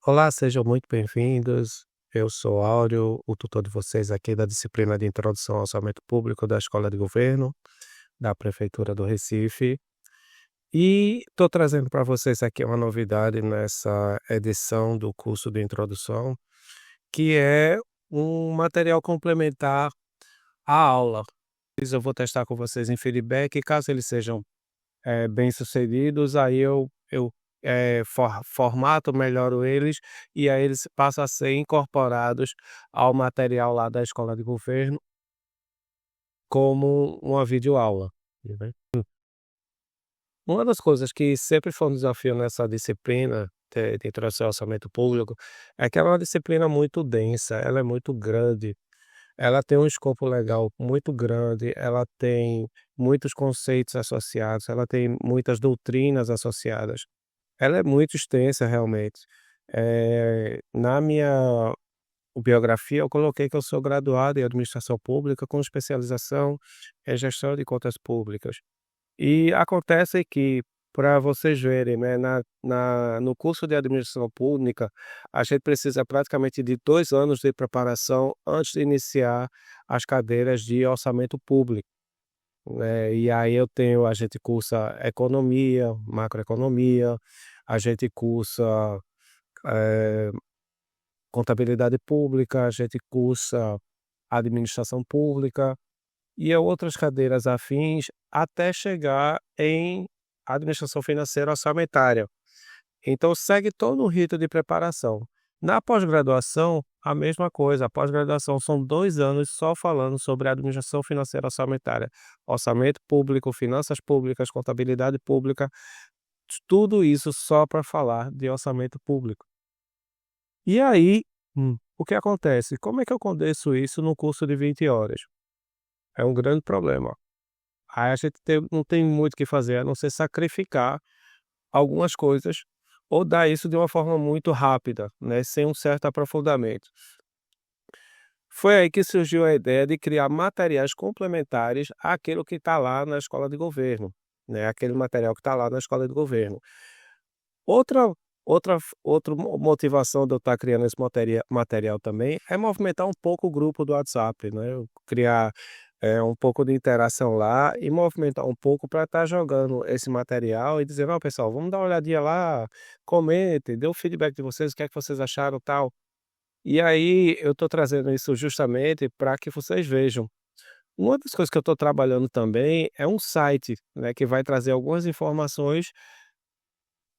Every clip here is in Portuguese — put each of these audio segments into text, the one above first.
Olá, sejam muito bem-vindos. Eu sou Áureo, o tutor de vocês aqui da disciplina de Introdução ao Orçamento Público da Escola de Governo, da Prefeitura do Recife. E estou trazendo para vocês aqui uma novidade nessa edição do curso de Introdução, que é um material complementar à aula. Eu vou testar com vocês em feedback, e caso eles sejam bem-sucedidos, aí eu formato, melhoro eles, e aí eles passam a ser incorporados ao material lá da escola de governo, como uma videoaula, né. Uma das coisas que sempre foi um desafio nessa disciplina de introdução ao orçamento público, é que ela é uma disciplina muito densa, ela é muito grande, ela tem um escopo legal muito grande, ela tem muitos conceitos associados, ela tem muitas doutrinas associadas. Ela é muito extensa realmente. Na minha biografia eu coloquei que eu sou graduado em administração pública com especialização em gestão de contas públicas. E acontece que, para vocês verem, né, no curso de administração pública, a gente precisa praticamente de 2 anos de preparação antes de iniciar as cadeiras de orçamento público, né. E aí a gente cursa economia, macroeconomia, a gente cursa, eh, contabilidade pública, a gente cursa administração pública e outras cadeiras afins, até chegar em administração financeira orçamentária. Então segue todo um rito de preparação. Na pós-graduação, a mesma coisa, a pós-graduação são 2 anos só falando sobre administração financeira orçamentária, orçamento público, finanças públicas, contabilidade pública, tudo isso só para falar de orçamento público. E aí, o que acontece? Como é que eu condenso isso num curso de 20 horas? É um grande problema. Aí a gente não tem muito o que fazer, a não ser sacrificar algumas coisas ou dar isso de uma forma muito rápida, né, sem um certo aprofundamento. Foi aí que surgiu a ideia de criar materiais complementares àquilo que está lá na escola de governo, né, aquele material que está lá na escola de governo. Outra outra motivação de eu estar criando esse material também é movimentar um pouco o grupo do WhatsApp, né, eu criar, um pouco de interação lá e movimentar um pouco para estar jogando esse material e dizer: "Ó pessoal, vamos dar uma olhadinha lá, comentem, dê o feedback de vocês, o que é que vocês acharam, tal". E aí eu estou trazendo isso justamente para que vocês vejam. Uma das coisas que eu estou trabalhando também é um site, né, que vai trazer algumas informações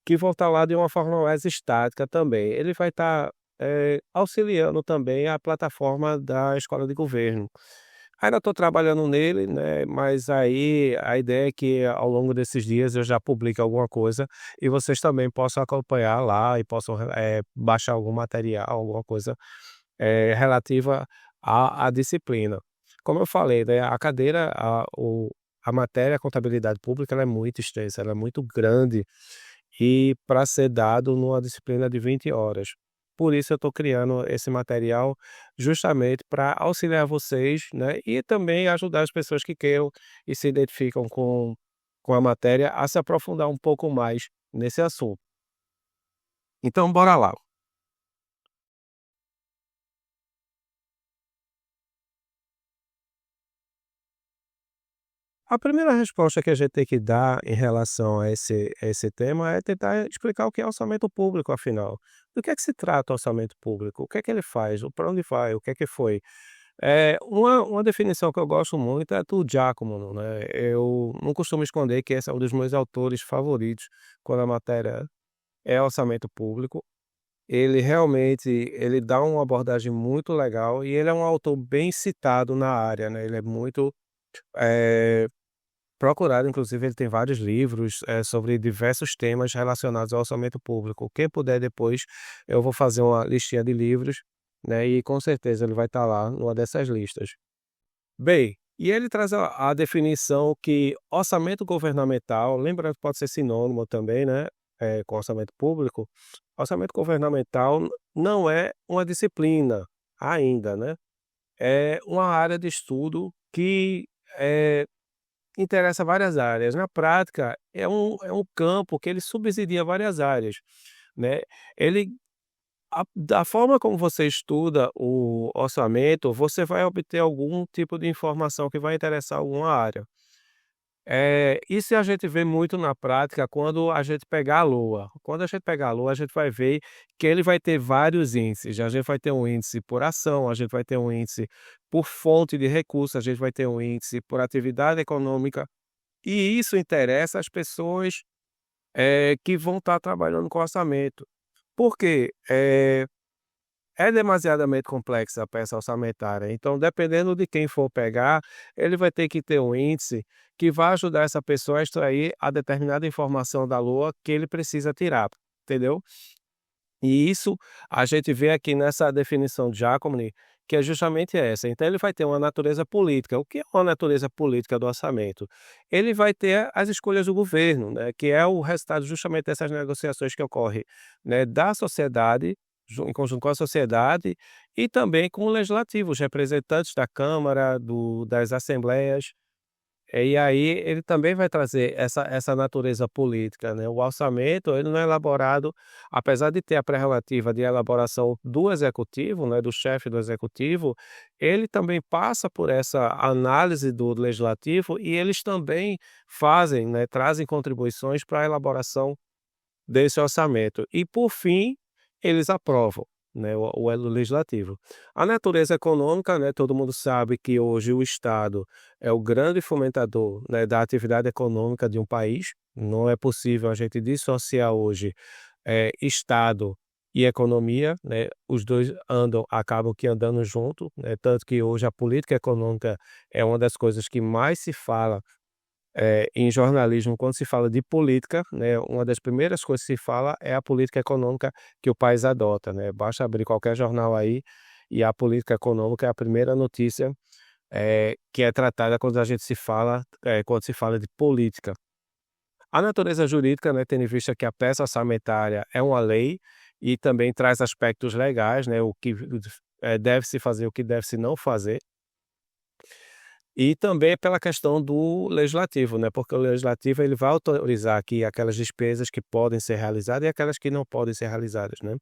que vão estar lá de uma forma mais estática também. Ele vai estar, auxiliando também a plataforma da escola de governo. Ainda estou trabalhando nele, né, mas aí a ideia é que ao longo desses dias eu já publique alguma coisa e vocês também possam acompanhar lá e possam, baixar algum material, alguma coisa, relativa à disciplina. Como eu falei, né, a cadeira, a matéria contabilidade pública ela é muito extensa, ela é muito grande e para ser dado numa disciplina de 20 horas. Por isso eu estou criando esse material justamente para auxiliar vocês, né, e também ajudar as pessoas que queiram e se identificam com a matéria a se aprofundar um pouco mais nesse assunto. Então bora lá. A primeira resposta que a gente tem que dar em relação a esse tema é tentar explicar o que é orçamento público, afinal. Do que é que se trata o orçamento público? O que é que ele faz? Para onde vai? O que é que foi? Uma definição que eu gosto muito é do Giacomo, né? Eu não costumo esconder que esse é um dos meus autores favoritos quando a matéria é orçamento público. Ele realmente ele dá uma abordagem muito legal e ele é um autor bem citado na área, né? Ele é muito eh, procurado, inclusive ele tem vários livros, sobre diversos temas relacionados ao orçamento público. Quem puder depois, eu vou fazer uma listinha de livros, né, e com certeza ele vai estar lá numa dessas listas. Bem, e ele traz a definição que orçamento governamental, lembrando que pode ser sinônimo também, né, com orçamento público, orçamento governamental não é uma disciplina ainda, né, é uma área de estudo que, eh interessa várias áreas. Na prática, é um campo que ele subsidia várias áreas, né. Ele Da forma como você estuda o orçamento, você vai obter algum tipo de informação que vai interessar alguma área. Isso a gente vê muito na prática quando a gente pegar a Lua. Quando a gente pegar a Lua, a gente vai ver que ele vai ter vários índices. A gente vai ter um índice por ação, a gente vai ter um índice por fonte de recurso, a gente vai ter um índice por atividade econômica, e isso interessa as pessoas, que vão estar trabalhando com orçamento. Por quê? É demasiadamente complexa a peça orçamentária, então dependendo de quem for pegar, ele vai ter que ter um índice que vai ajudar essa pessoa a extrair a determinada informação da Lua que ele precisa tirar, entendeu? E isso a gente vê aqui nessa definição de Jacomini, que é justamente essa. Então ele vai ter uma natureza política. O que é uma natureza política do orçamento? Ele vai ter as escolhas do governo, né, que é o resultado justamente dessas negociações que ocorrem, né, da sociedade, em conjunto com a sociedade, e também com o legislativo, os representantes da Câmara, das assembleias. E aí ele também vai trazer essa natureza política, né. O orçamento, ele não é elaborado, apesar de ter a prerrogativa de elaboração do executivo, né, do chefe do executivo, ele também passa por essa análise do legislativo, e eles também fazem, né, trazem contribuições para a elaboração desse orçamento. E por fim, eles aprovam, né, o elo legislativo. A natureza econômica, né, todo mundo sabe que hoje o Estado é o grande fomentador, né, da atividade econômica de um país. Não é possível a gente dissociar hoje, Estado e economia, né, os 2 acabam que andando junto, né, tanto que hoje a política econômica é uma das coisas que mais se fala, em jornalismo. Quando se fala de política, né, uma das primeiras coisas que se fala é a política econômica que o país adota, né. Basta abrir qualquer jornal aí, e a política econômica é a primeira notícia, que é tratada quando se fala de política. A natureza jurídica, né, tendo em vista que a peça orçamentária é uma lei, e também traz aspectos legais, né, o que deve-se fazer, o que deve-se não fazer. E também pela questão do legislativo, né, porque o legislativo ele vai autorizar aqui aquelas despesas que podem ser realizadas e aquelas que não podem ser realizadas, né.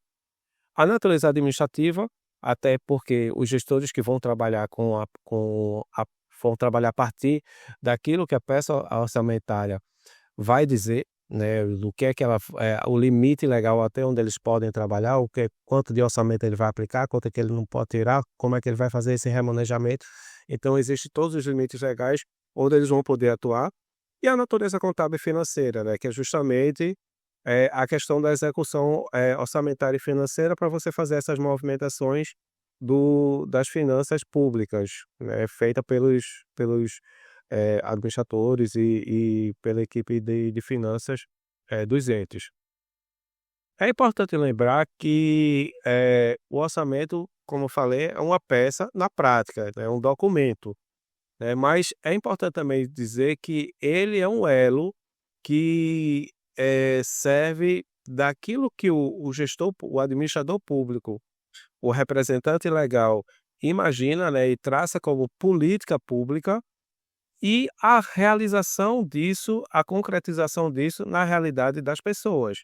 A natureza administrativa, até porque os gestores que vão trabalhar vão trabalhar a partir daquilo que a peça orçamentária vai dizer, né, do que é que o limite legal até onde eles podem trabalhar, quanto de orçamento ele vai aplicar, quanto é que ele não pode tirar, como é que ele vai fazer esse remanejamento. Então existem todos os limites legais onde eles vão poder atuar. E a natureza contábil e financeira, né, que é justamente, a questão da execução, orçamentária e financeira para você fazer essas movimentações das finanças públicas, né, feita pelos administradores e pela equipe de finanças, dos entes. É importante lembrar que, o orçamento, como eu falei, é uma peça na prática, né, é um documento, né, mas é importante também dizer que ele é um elo que, serve daquilo que o administrador público, o representante legal imagina, né, e traça como política pública, e a realização disso, a concretização disso na realidade das pessoas.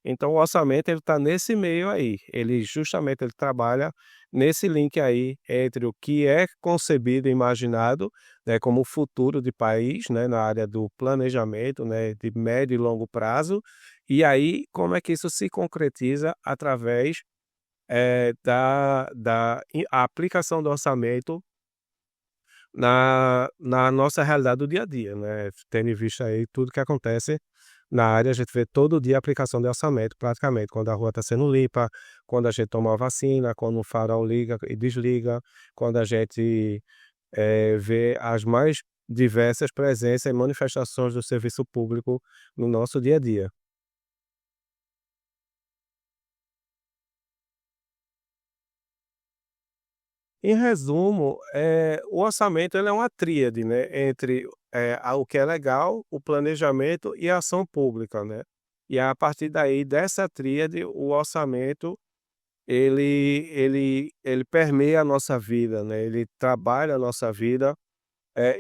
Então o orçamento ele está nesse meio aí, ele trabalha nesse link aí entre o que é concebido e imaginado, né, como futuro de país, né, na área do planejamento, né, de médio e longo prazo, e aí como é que isso se concretiza através, a aplicação do orçamento na nossa realidade do dia a dia, né, tendo em vista aí tudo que acontece na área. A gente vê todo dia a aplicação de orçamento praticamente, quando a rua está sendo limpa, quando a gente toma uma vacina, quando o farol liga e desliga, quando a gente, vê as mais diversas presenças e manifestações do serviço público no nosso dia a dia. Em resumo, o orçamento ele é uma tríade, né, entre, o que é legal, o planejamento e a ação pública, né. E a partir daí, dessa tríade, o orçamento ele permeia a nossa vida, né, ele trabalha a nossa vida,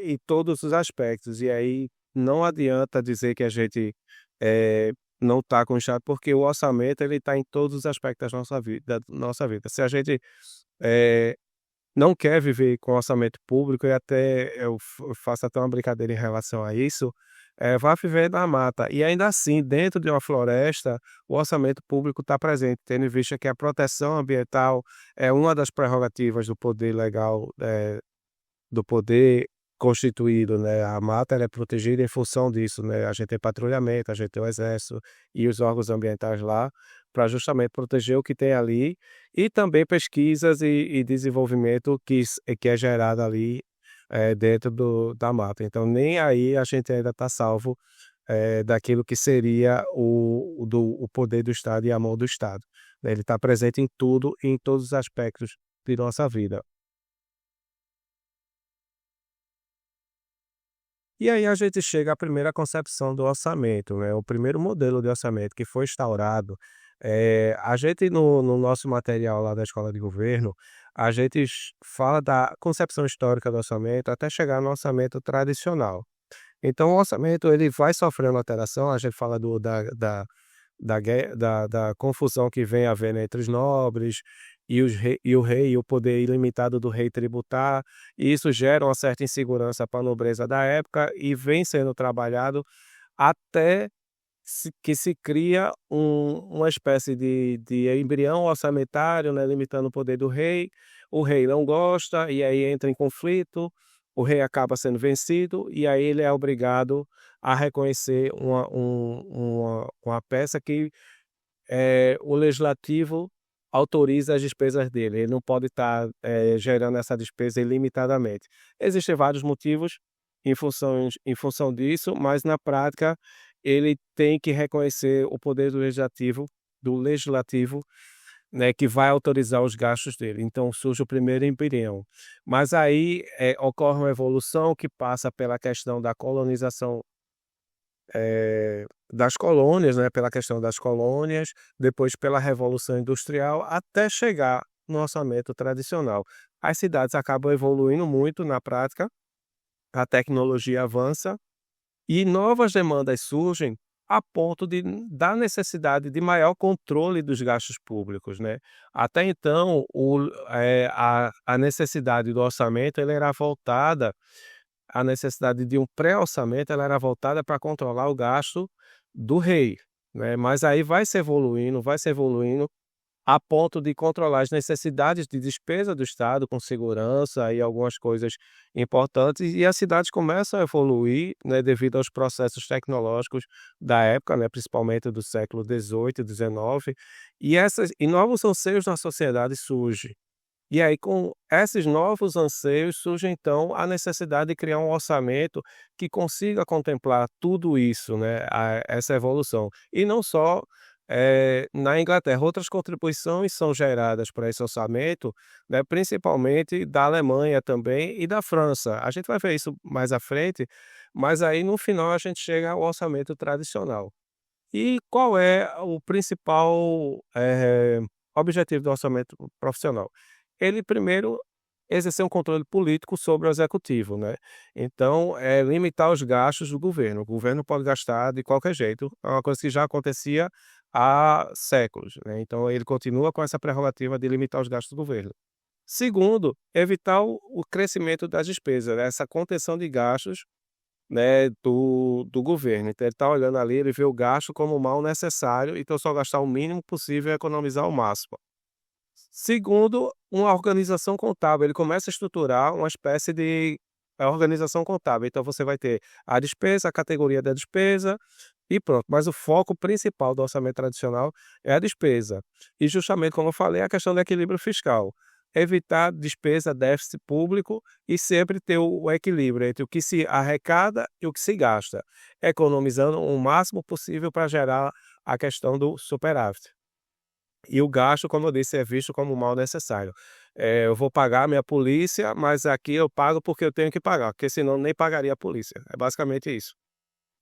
em todos os aspectos. E aí não adianta dizer que a gente, não está com enxado, porque o orçamento ele está em todos os aspectos da nossa vida. Se a gente, eh, não quer viver com orçamento público e até eu faço até uma brincadeira em relação a isso, vá viver na mata. E ainda assim, dentro de uma floresta, o orçamento público está presente, tendo em vista que a proteção ambiental é uma das prerrogativas do poder legal, do poder constituído, né, a mata ela é protegida em função disso, né, a gente tem patrulhamento, a gente tem o exército e os órgãos ambientais lá, para justamente proteger o que tem ali, e também pesquisas e desenvolvimento que é gerado ali, dentro da mata. Então nem aí a gente ainda está salvo, daquilo que seria o poder do Estado e a mão do Estado, né, ele está presente em tudo e em todos os aspectos de nossa vida. E aí a gente chega à primeira concepção do orçamento, né, o primeiro modelo de orçamento que foi instaurado, a gente no nosso material lá da escola de governo, a gente fala da concepção histórica do orçamento até chegar no orçamento tradicional. Então o orçamento ele vai sofrendo alteração, a gente fala da confusão que vem havendo entre os nobres e o rei, e o poder ilimitado do rei tributar, e isso gera uma certa insegurança para a nobreza da época e vem sendo trabalhado até que se cria uma espécie de embrião orçamentário, né, limitando o poder do rei. O rei não gosta e aí entra em conflito, o rei acaba sendo vencido e aí ele é obrigado a reconhecer uma peça que, o legislativo autoriza as despesas dele, ele não pode estar, gerando essa despesa ilimitadamente. Existem vários motivos em função disso, mas na prática ele tem que reconhecer o poder do legislativo, né, que vai autorizar os gastos dele. Então surge o primeiro embrião. Mas aí, ocorre uma evolução que passa pela questão da colonização, das colônias, né, pela questão das colônias, depois pela Revolução Industrial, até chegar no orçamento tradicional. As cidades acabam evoluindo muito na prática, a tecnologia avança e novas demandas surgem a ponto da necessidade de maior controle dos gastos públicos, né. Até então, a necessidade do orçamento ela era voltada a necessidade de um pré-orçamento ela era voltada para controlar o gasto do rei, né, mas aí vai se evoluindo a ponto de controlar as necessidades de despesa do Estado com segurança e algumas coisas importantes, e as cidades começam a evoluir, né, devido aos processos tecnológicos da época, né, principalmente do século XVIII, XIX, e novos anseios na sociedade surgem. E aí com esses novos anseios surge então a necessidade de criar um orçamento que consiga contemplar tudo isso, né, essa evolução. E não só, na Inglaterra, outras contribuições são geradas para esse orçamento, né, principalmente da Alemanha também e da França. A gente vai ver isso mais à frente, mas aí no final a gente chega ao orçamento tradicional. E qual é o principal, objetivo do orçamento profissional? Ele primeiro exercer um controle político sobre o executivo, né. Então, limitar os gastos do governo. O governo pode gastar de qualquer jeito, é uma coisa que já acontecia há séculos, né, então ele continua com essa prerrogativa de limitar os gastos do governo. Segundo, evitar o crescimento das despesas, né, essa contenção de gastos, né, do governo. Então ele está olhando ali, ele vê o gasto como um mal necessário, então só gastar o mínimo possível e economizar o máximo. Segundo, uma organização contábil, ele começa a estruturar uma espécie de organização contábil, então você vai ter a despesa, a categoria da despesa e pronto, mas o foco principal do orçamento tradicional é a despesa. E justamente como eu falei, a questão do equilíbrio fiscal. Evitar despesa, déficit público e sempre ter o equilíbrio entre o que se arrecada e o que se gasta, economizando o máximo possível para gerar a questão do superávit. E o gasto, como eu disse, é visto como um mal necessário. Eu vou pagar minha polícia, mas aqui eu pago porque eu tenho que pagar, porque senão nem pagaria a polícia. É basicamente isso,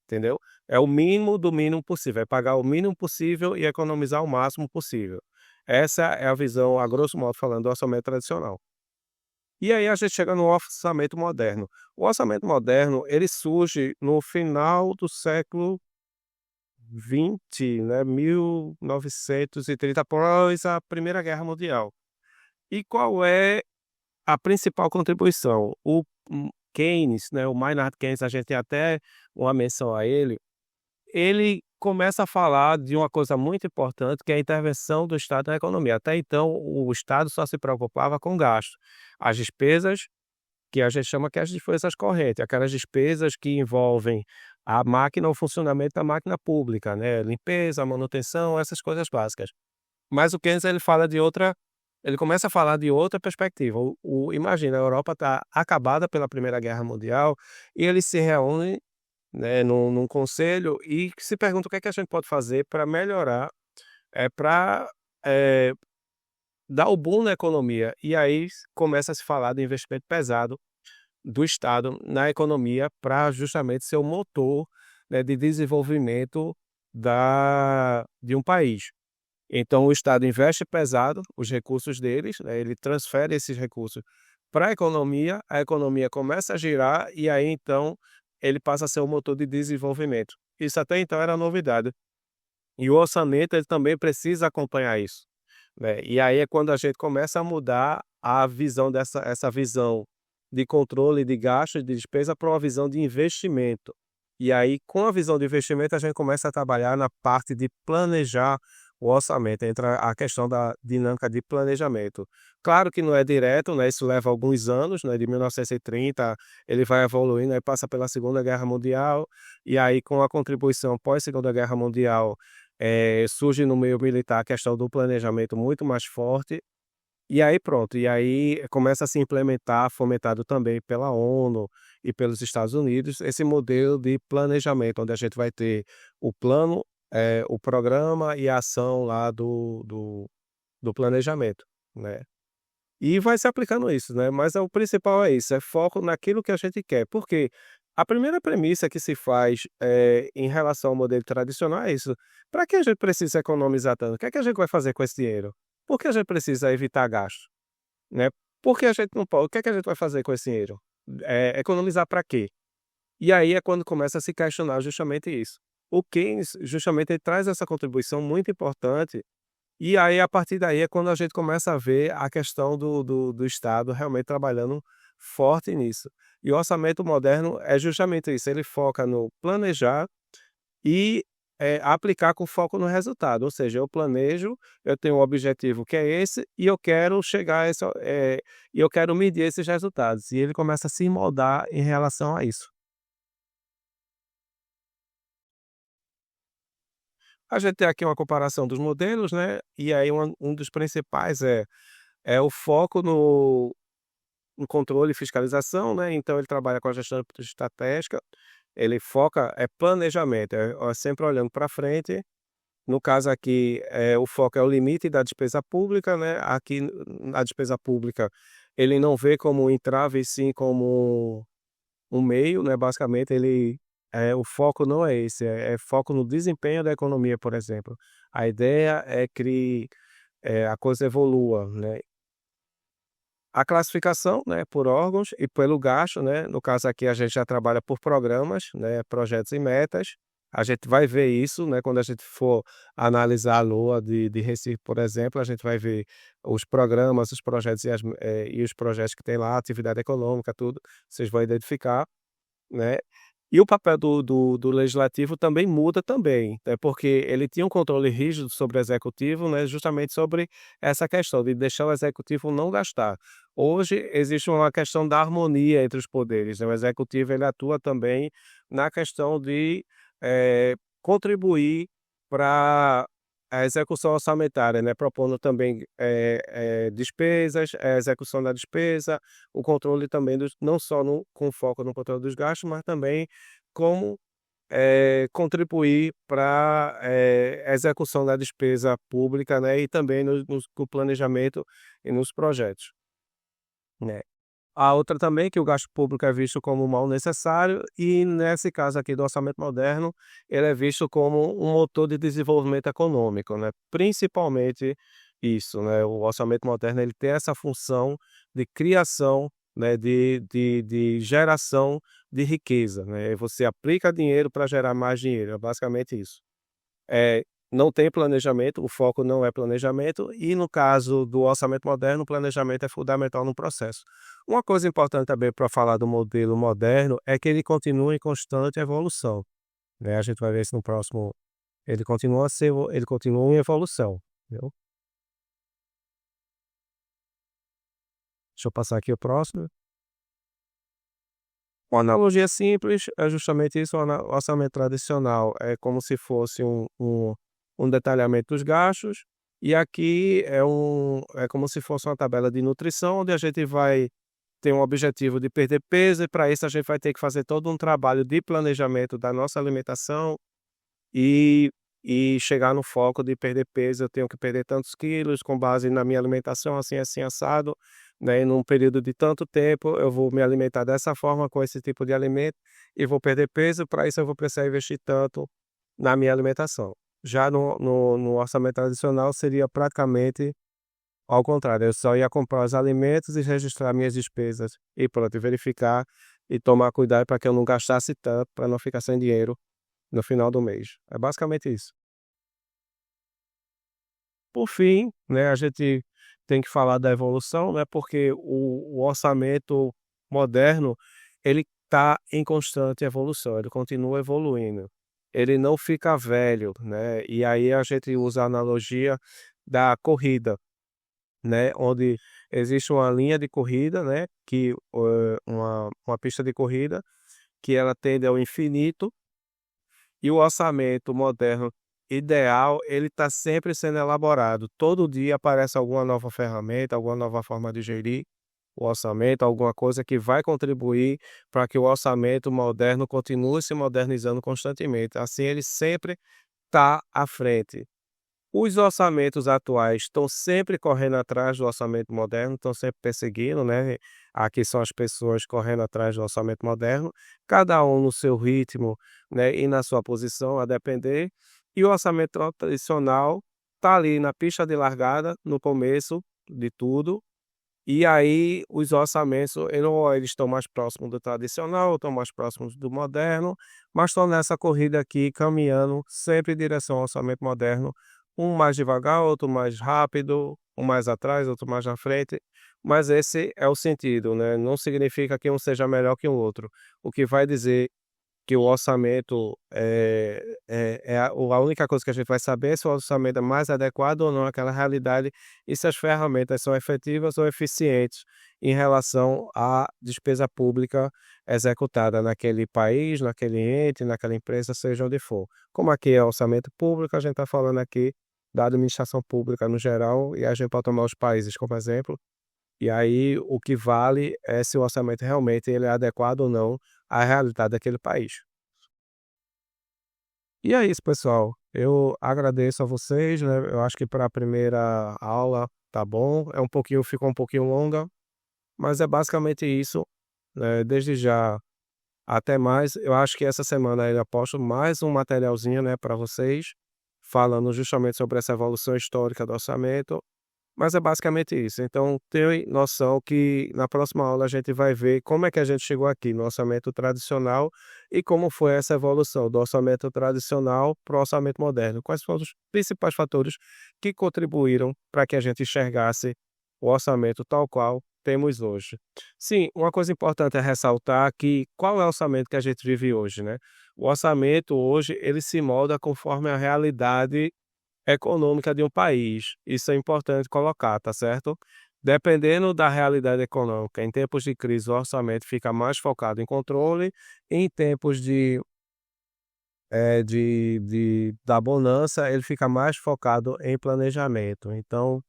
entendeu? É o mínimo do mínimo possível, é pagar o mínimo possível e economizar o máximo possível. Essa é a visão, a grosso modo falando, do orçamento tradicional. E aí a gente chega no orçamento moderno. O orçamento moderno, ele surge no final do século 1920, né, 1930, após a Primeira Guerra Mundial. E qual é a principal contribuição? Keynes, né, o Maynard Keynes, a gente tem até uma menção a ele. Ele começa a falar de uma coisa muito importante, que é a intervenção do Estado na economia. Até então, o Estado só se preocupava com gasto. As despesas, que a gente chama que é as despesas correntes, aquelas despesas que envolvem a máquina, o funcionamento da máquina pública, né, limpeza, manutenção, essas coisas básicas. Mas o Keynes ele começa a falar de outra perspectiva. Imagina, a Europa está acabada pela Primeira Guerra Mundial e eles se reúnem, né, num conselho e se pergunta o que é que a gente pode fazer para melhorar, para dar o boom na economia. E aí começa a se falar de investimento pesado do Estado na economia para justamente ser o motor, né, de desenvolvimento de um país. Então o Estado investe pesado os recursos deles, né, ele transfere esses recursos para a economia começa a girar e aí então ele passa a ser o motor de desenvolvimento. Isso até então era novidade. E o orçamento ele também precisa acompanhar isso, né. E aí é quando a gente começa a mudar a visão essa visão de controle de gastos, de despesa, para uma visão de investimento. E aí, com a visão de investimento, a gente começa a trabalhar na parte de planejar o orçamento, entra a questão da dinâmica de planejamento. Claro que não é direto, né, isso leva alguns anos, né, de 1930 ele vai evoluindo, aí passa pela Segunda Guerra Mundial, e aí com a contribuição pós Segunda Guerra Mundial, surge no meio militar a questão do planejamento muito mais forte, e aí pronto, e aí começa a se implementar, fomentado também pela ONU e pelos Estados Unidos, esse modelo de planejamento, onde a gente vai ter o plano, o programa e a ação lá do planejamento, né. E vai se aplicando isso, né, mas o principal é isso, é foco naquilo que a gente quer, porque a primeira premissa que se faz, em relação ao modelo tradicional é isso: para que a gente precisa economizar tanto? O que é que a gente vai fazer com esse dinheiro? Por que a gente precisa evitar gasto, né? Por que a gente não pode o que é que a gente vai fazer com esse dinheiro? Economizar para quê? E aí é quando começa a se questionar justamente isso. O Keynes, justamente, ele traz essa contribuição muito importante e aí, a partir daí, é quando a gente começa a ver a questão do Estado realmente trabalhando forte nisso. E o orçamento moderno é justamente isso, ele foca no planejar e, aplicar com foco no resultado, ou seja, eu planejo, eu tenho um objetivo que é esse, e eu quero chegar a e eu quero medir esses resultados. E ele começa a se moldar em relação a isso. A gente tem aqui uma comparação dos modelos, né, e aí um dos principais é o foco no controle e fiscalização, né, então ele trabalha com a gestão estratégica, ele foca planejamento, sempre olhando para frente. No caso aqui, o foco é o limite da despesa pública, né, aqui na despesa pública, ele não vê como um entrave, e sim como um meio, né, basicamente o foco não é esse, é foco no desempenho da economia, por exemplo. A ideia é que, a coisa evolua, né. A classificação, né, por órgãos e pelo gasto, né, no caso aqui a gente já trabalha por programas, né, projetos e metas. A gente vai ver isso, né, quando a gente for analisar a LOA de Recife, por exemplo, a gente vai ver os programas, os projetos e os projetos que tem lá, atividade econômica, tudo, vocês vão identificar, né. E o papel do legislativo também muda também, né, porque ele tinha um controle rígido sobre o executivo, né, justamente sobre essa questão de deixar o executivo não gastar. Hoje existe uma questão da harmonia entre os poderes, né, o executivo ele atua também na questão de, contribuir para a execução orçamentária, né, propondo também, despesas, a execução da despesa, o controle também não só com foco no controle dos gastos, mas também como, contribuir para, a execução da despesa pública, né, e também no planejamento e nos projetos, né. A outra também que o gasto público é visto como um mal necessário e nesse caso aqui do orçamento moderno, ele é visto como um motor de desenvolvimento econômico, né, principalmente isso, né, o orçamento moderno ele tem essa função de criação, né, de geração de riqueza, né, você aplica dinheiro para gerar mais dinheiro, é basicamente isso. eh, não tem planejamento, o foco não é planejamento e no caso do orçamento moderno, o planejamento é fundamental no processo. Uma coisa importante também para falar do modelo moderno é que ele continua em constante evolução, né, a gente vai ver isso no próximo ele continua em evolução, entendeu. Deixa eu passar aqui o próximo. Uma analogia simples é justamente isso, o orçamento tradicional é como se fosse um detalhamento dos gastos, e aqui é como se fosse uma tabela de nutrição, onde a gente vai ter um objetivo de perder peso e para isso a gente vai ter que fazer todo um trabalho de planejamento da nossa alimentação e chegar no foco de perder peso, eu tenho que perder tantos quilos com base na minha alimentação, assim, assim, assado, né, num período de tanto tempo eu vou me alimentar dessa forma, com esse tipo de alimento, e vou perder peso, para isso eu vou precisar investir tanto na minha alimentação. Já no orçamento tradicional seria praticamente ao contrário, eu só ia comprar os alimentos e registrar minhas despesas e pronto, e verificar e tomar cuidado para que eu não gastasse tanto, para não ficar sem dinheiro no final do mês. É basicamente isso. Por fim, né, a gente tem que falar da evolução, né, porque o orçamento moderno, ele está em constante evolução, ele continua evoluindo. Ele não fica velho, né, e aí a gente usa a analogia da corrida, né, onde existe uma linha de corrida, né, que, uma pista de corrida, que ela tende ao infinito. E o orçamento moderno ideal, ele está sempre sendo elaborado. Todo dia aparece alguma nova ferramenta, alguma nova forma de gerir o orçamento, alguma coisa que vai contribuir para que o orçamento moderno continue se modernizando constantemente. Assim, ele sempre está à frente. Os orçamentos atuais estão sempre correndo atrás do orçamento moderno, estão sempre perseguindo, né. Aqui são as pessoas correndo atrás do orçamento moderno, cada um no seu ritmo, né, e na sua posição, a depender. E o orçamento tradicional está ali na pista de largada, no começo de tudo, e aí os orçamentos, eles estão mais próximos do tradicional, estão mais próximos do moderno, mas estão nessa corrida aqui caminhando sempre em direção ao orçamento moderno, um mais devagar, outro mais rápido, um mais atrás, outro mais na frente, mas esse é o sentido, né, não significa que um seja melhor que o outro. O que vai dizer que o orçamento, é a única coisa que a gente vai saber é se o orçamento é mais adequado ou não àquela realidade e se as ferramentas são efetivas ou eficientes em relação à despesa pública executada naquele país, naquele ente, naquela empresa, seja onde for. Como aqui é orçamento público, a gente está falando aqui da administração pública no geral e a gente pode tomar os países como exemplo, e aí o que vale é se o orçamento realmente ele é adequado ou não à realidade daquele país. E é isso, pessoal. Eu agradeço a vocês, né, eu acho que para a primeira aula tá bom, ficou um pouquinho longa, mas é basicamente isso, desde já, até mais. Eu acho que essa semana ainda posto mais um materialzinho, né, para vocês, falando justamente sobre essa evolução histórica do orçamento. Mas é basicamente isso. Então, tenha noção que na próxima aula a gente vai ver como é que a gente chegou aqui no orçamento tradicional e como foi essa evolução do orçamento tradicional para o orçamento moderno. Quais foram os principais fatores que contribuíram para que a gente enxergasse o orçamento tal qual temos hoje. Sim, uma coisa importante é ressaltar que qual é o orçamento que a gente vive hoje, né? O orçamento hoje ele se molda conforme a realidade econômica de um país. Isso é importante colocar, tá certo? Dependendo da realidade econômica, em tempos de crise, o orçamento fica mais focado em controle, em tempos da bonança, ele fica mais focado em planejamento. Então,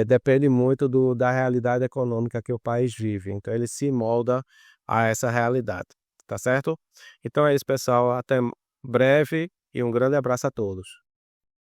depende muito da realidade econômica que o país vive. Então, ele se molda a essa realidade, tá certo? Então é isso, pessoal. Até breve e um grande abraço a todos.